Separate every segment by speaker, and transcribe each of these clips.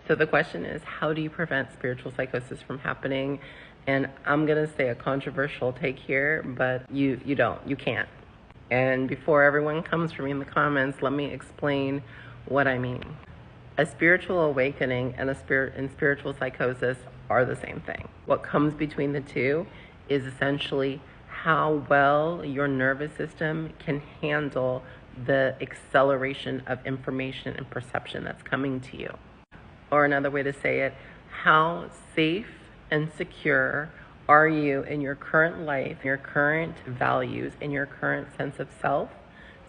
Speaker 1: So the question is, how do you prevent spiritual psychosis from happening? And I'm going to say a controversial take here, but you can't. And before everyone comes for me in the comments, let me explain what I mean. A spiritual awakening and spiritual psychosis are the same thing. What comes between the two is essentially how well your nervous system can handle the acceleration of information and perception that's coming to you. Or another way to say it, how safe and secure are you in your current life, your current values, and your current sense of self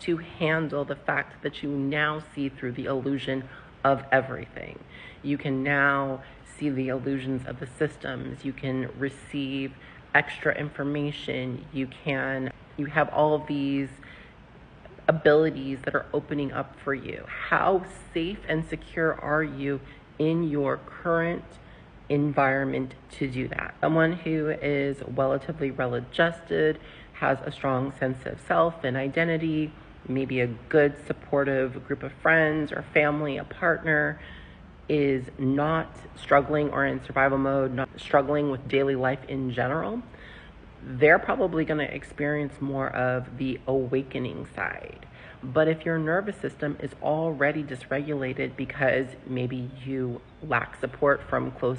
Speaker 1: to handle the fact that you now see through the illusion of everything. You can now see the illusions of the systems. You can receive extra information. You have all of these abilities that are opening up for you. How safe and secure are you in your current environment to do that? Someone who is relatively well-adjusted, has a strong sense of self and identity, maybe a good supportive group of friends or family, a partner, is not struggling or in survival mode, not struggling with daily life in general, they're probably going to experience more of the awakening side. But if your nervous system is already dysregulated because maybe you lack support from close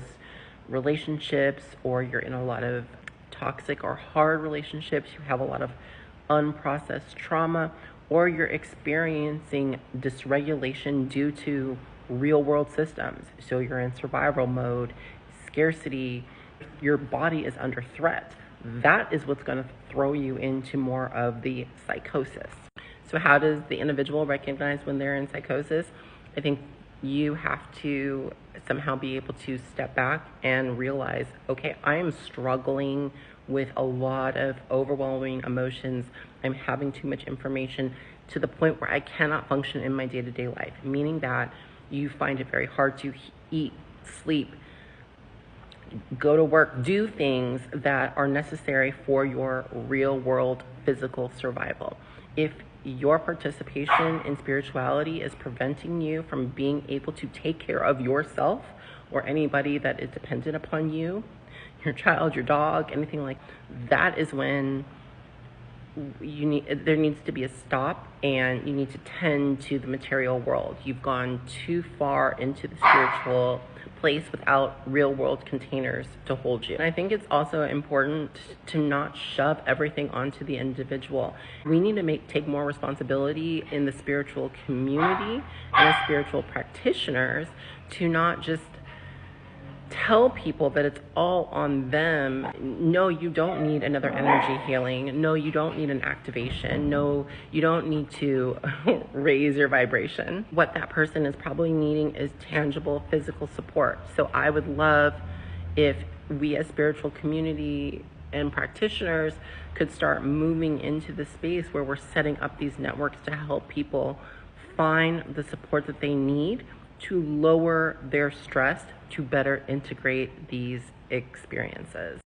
Speaker 1: relationships, or you're in a lot of toxic or hard relationships, you have a lot of unprocessed trauma, or you're experiencing dysregulation due to real world systems, so you're in survival mode, scarcity, your body is under threat, that is what's going to throw you into more of the psychosis. So how does the individual recognize when they're in psychosis? I think you have to somehow be able to step back and realize, okay, I am struggling with a lot of overwhelming emotions. I'm having too much information to the point where I cannot function in my day-to-day life, meaning that you find it very hard to eat, sleep, go to work, do things that are necessary for your real world physical survival. If your participation in spirituality is preventing you from being able to take care of yourself or anybody that is dependent upon you, your child, your dog, anything like that, is when there needs to be a stop, and you need to tend to the material world. You've gone too far into the spiritual place without real world containers to hold you. And I think it's also important to not shove everything onto the individual. We need to take more responsibility in the spiritual community and as spiritual practitioners to not just tell people that it's all on them. No, you don't need another energy healing. No, you don't need an activation. No, you don't need to raise your vibration. What that person is probably needing is tangible physical support. So I would love if we as spiritual community and practitioners could start moving into the space where we're setting up these networks to help people find the support that they need to lower their stress, to better integrate these experiences.